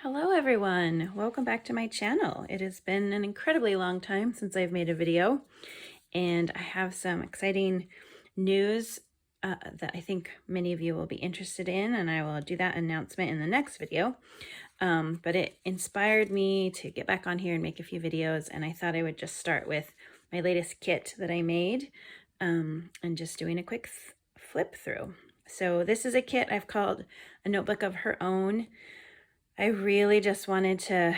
Hello everyone, welcome back to my channel. It has been an incredibly long time since I've made a video, and I have some exciting news that I think many of you will be interested in, and I will do that announcement in the next video. But it inspired me to get back on here and make a few videos, and I thought I would just start with my latest kit that I made and just doing a quick flip through. So this is a kit I've called A Notebook of Her Own. I really just wanted to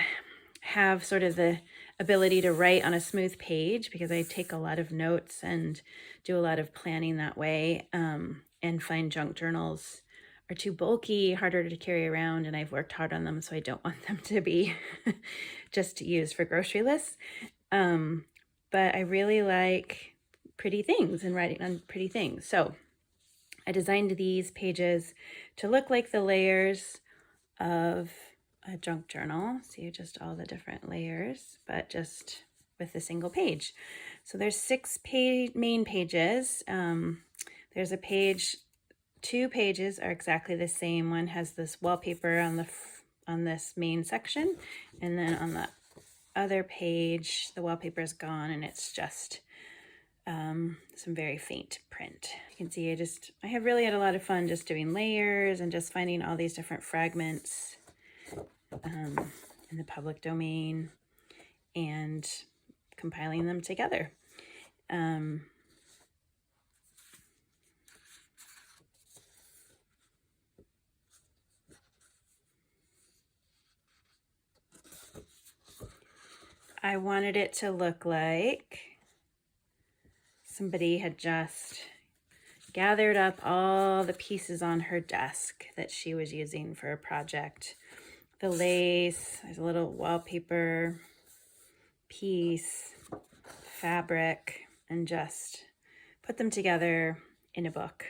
have sort of the ability to write on a smooth page because I take a lot of notes and do a lot of planning that way, and find junk journals are too bulky, harder to carry around, and I've worked hard on them, so I don't want them to be just used for grocery lists. But I really like pretty things and writing on pretty things. So I designed these pages to look like the layers of a junk journal. See just all the different layers, but just with a single page. So there's 6 main pages. There's a page, 2 pages are exactly the same. One has this wallpaper on this main section, and then on the other page, the wallpaper is gone and it's just some very faint print. You can see I have really had a lot of fun just doing layers and just finding all these different fragments in the public domain and compiling them together. I wanted it to look like somebody had just gathered up all the pieces on her desk that she was using for a project. The lace, there's a little wallpaper piece, fabric, and just put them together in a book.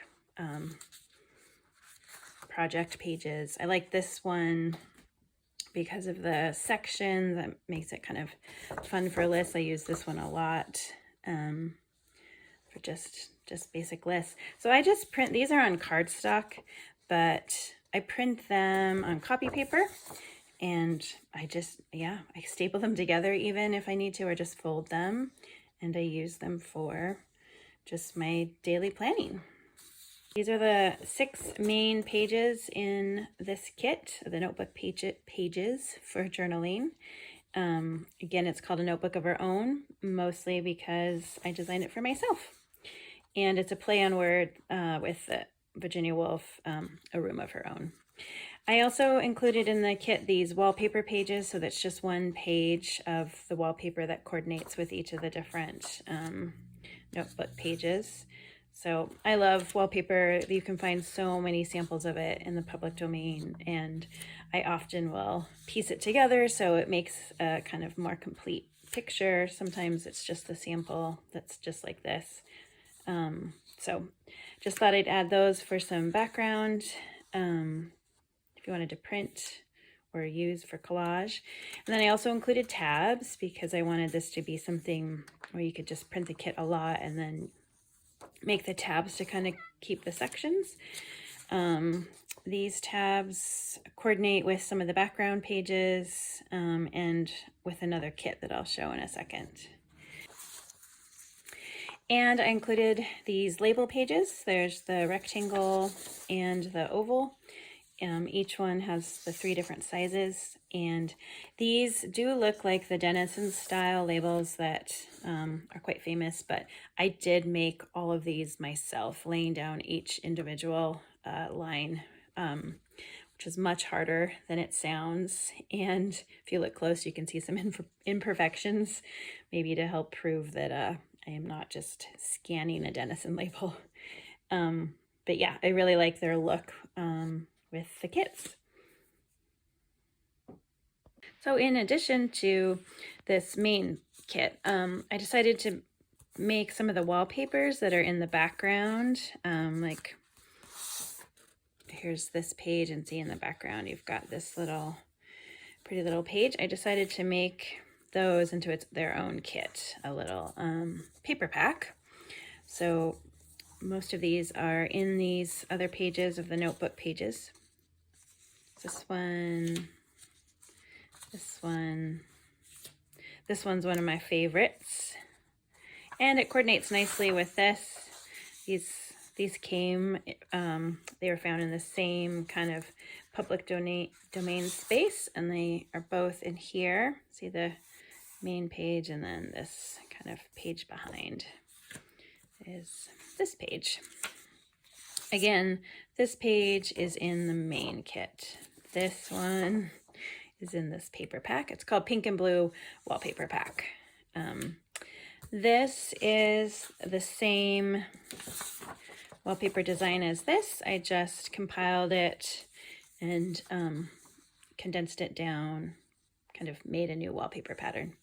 Project pages. I like this one because of the sections. That makes it kind of fun for lists. I use this one a lot for just basic lists. So I just print, these are on cardstock, but I print them on copy paper, and I staple them together even if I need to, or just fold them, and I use them for just my daily planning. These are the 6 main pages in this kit, the notebook pages for journaling. Again, it's called A Notebook of Her Own, mostly because I designed it for myself. And it's a play on word with Virginia Woolf, A Room of Her Own. I also included in the kit these wallpaper pages, so that's just one page of the wallpaper that coordinates with each of the different notebook pages. So I love wallpaper. You can find so many samples of it in the public domain, and I often will piece it together so it makes a kind of more complete picture. Sometimes it's just a sample that's just like this. So just thought I'd add those for some background if you wanted to print or use for collage. And then I also included tabs because I wanted this to be something where you could just print the kit a lot and then make the tabs to kind of keep the sections. These tabs coordinate with some of the background pages and with another kit that I'll show in a second. And I included these label pages. There's the rectangle and the oval. Each one has the 3 different sizes, and these do look like the Denizen style labels that are quite famous, but I did make all of these myself, laying down each individual line, which is much harder than it sounds. And if you look close, you can see some imperfections, maybe to help prove that I am not just scanning a Denizen label. But yeah, I really like their look with the kits. So in addition to this main kit, I decided to make some of the wallpapers that are in the background. Like here's this page, and see in the background you've got this pretty little page. I decided to make those into their own kit, a little paper pack. So most of these are in these other pages of the notebook pages. This one, This one's one of my favorites, and it coordinates nicely with this. These came, they were found in the same kind of public domain space, and they are both in here. See the main page, and then this kind of page behind is this page. Again, this page is in the main kit. This one is in this paper pack. It's called Pink and Blue Wallpaper Pack. This is the same wallpaper design as this. I just compiled it and condensed it down, kind of made a new wallpaper pattern.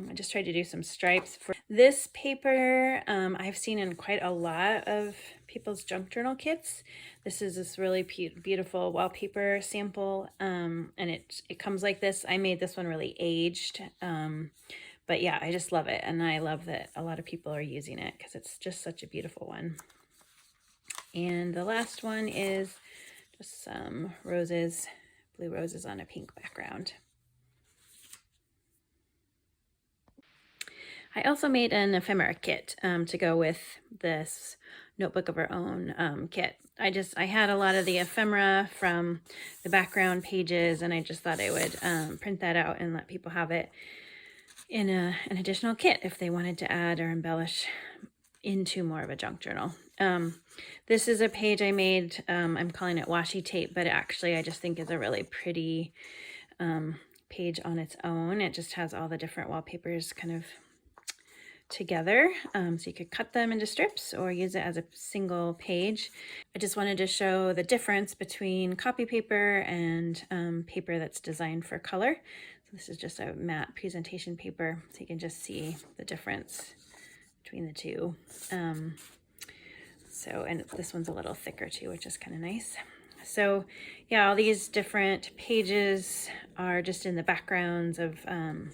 I just tried to do some stripes for this paper. I've seen in quite a lot of people's junk journal kits. This is this really beautiful wallpaper sample, and it comes like this. I made this one really aged, but yeah, I just love it, and I love that a lot of people are using it because it's just such a beautiful one. And the last one is just some roses, blue roses on a pink background. I also made an ephemera kit to go with this Notebook of Our Own kit. I had a lot of the ephemera from the background pages, and I just thought I would print that out and let people have it in an additional kit if they wanted to add or embellish into more of a junk journal. This is a page I made, I'm calling it washi tape, but actually I just think is a really pretty page on its own. It just has all the different wallpapers kind of together, so you could cut them into strips or use it as a single page. I just wanted to show the difference between copy paper and paper that's designed for color. So this is just a matte presentation paper, so you can just see the difference between the two. And this one's a little thicker too, which is kind of nice. So yeah, all these different pages are just in the backgrounds of the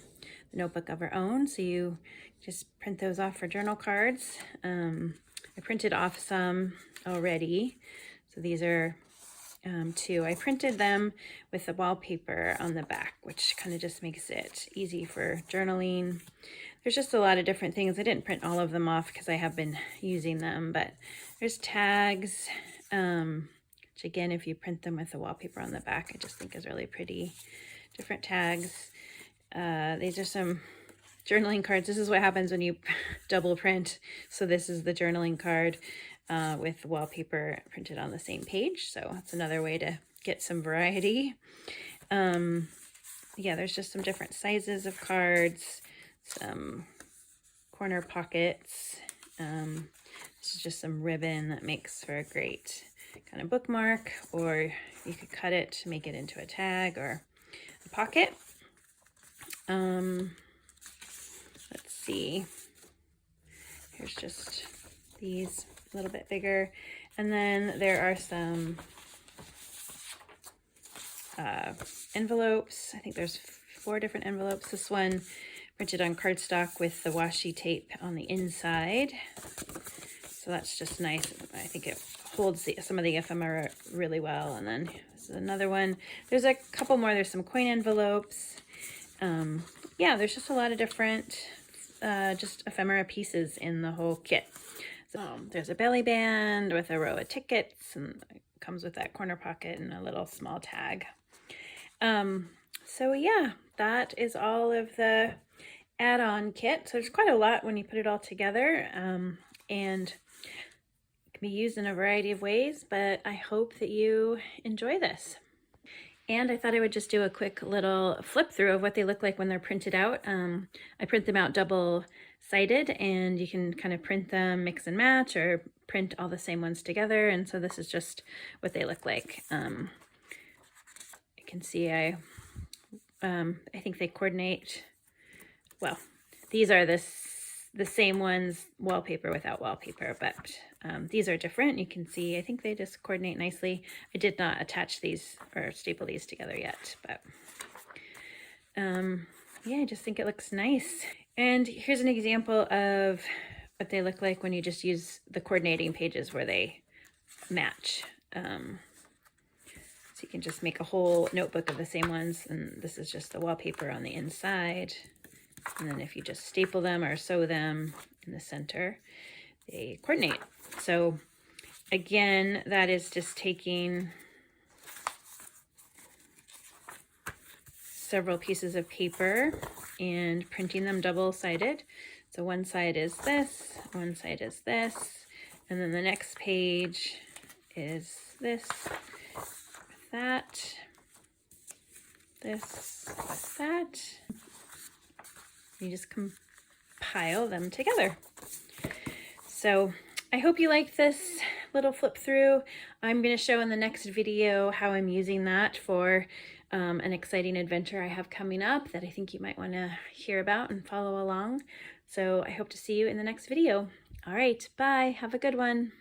Notebook of Our Own. So you just print those off for journal cards. I printed off some already. So these are two. I printed them with the wallpaper on the back, which kind of just makes it easy for journaling. There's just a lot of different things. I didn't print all of them off because I have been using them, but there's tags, which again, if you print them with the wallpaper on the back, I just think is really pretty. Different tags. These are some journaling cards. This is what happens when you double print. So this is the journaling card with wallpaper printed on the same page. So that's another way to get some variety. Yeah, there's just some different sizes of cards, some corner pockets. This is just some ribbon that makes for a great kind of bookmark, or you could cut it to make it into a tag or a pocket. Let's see. Here's just these a little bit bigger. And then there are some envelopes. I think there's 4 different envelopes. This one printed on cardstock with the washi tape on the inside. So that's just nice. I think it holds some of the ephemera really well. And then this is another one. There's a couple more. There's some coin envelopes. Yeah, there's just a lot of different just ephemera pieces in the whole kit. So, there's a belly band with a row of tickets, and it comes with that corner pocket and a little small tag. So yeah, that is all of the add-on kit. So there's quite a lot when you put it all together, and it can be used in a variety of ways, but I hope that you enjoy this. And I thought I would just do a quick little flip through of what they look like when they're printed out. I print them out double-sided, and you can kind of print them mix and match or print all the same ones together. And so this is just what they look like. You can see I think they coordinate well. These are the same ones, wallpaper without wallpaper, but these are different. You can see, I think they just coordinate nicely. I did not attach these or staple these together yet, but yeah, I just think it looks nice. And here's an example of what they look like when you just use the coordinating pages where they match. So you can just make a whole notebook of the same ones, and this is just the wallpaper on the inside. And then if you just staple them or sew them in the center, they coordinate. So again, that is just taking several pieces of paper and printing them double-sided. So one side is this, one side is this, and then the next page is this, with that, this, with that. You just compile them together. So I hope you like this little flip through. I'm going to show in the next video how I'm using that for an exciting adventure I have coming up that I think you might want to hear about and follow along. So I hope to see you in the next video. All right, bye. Have a good one.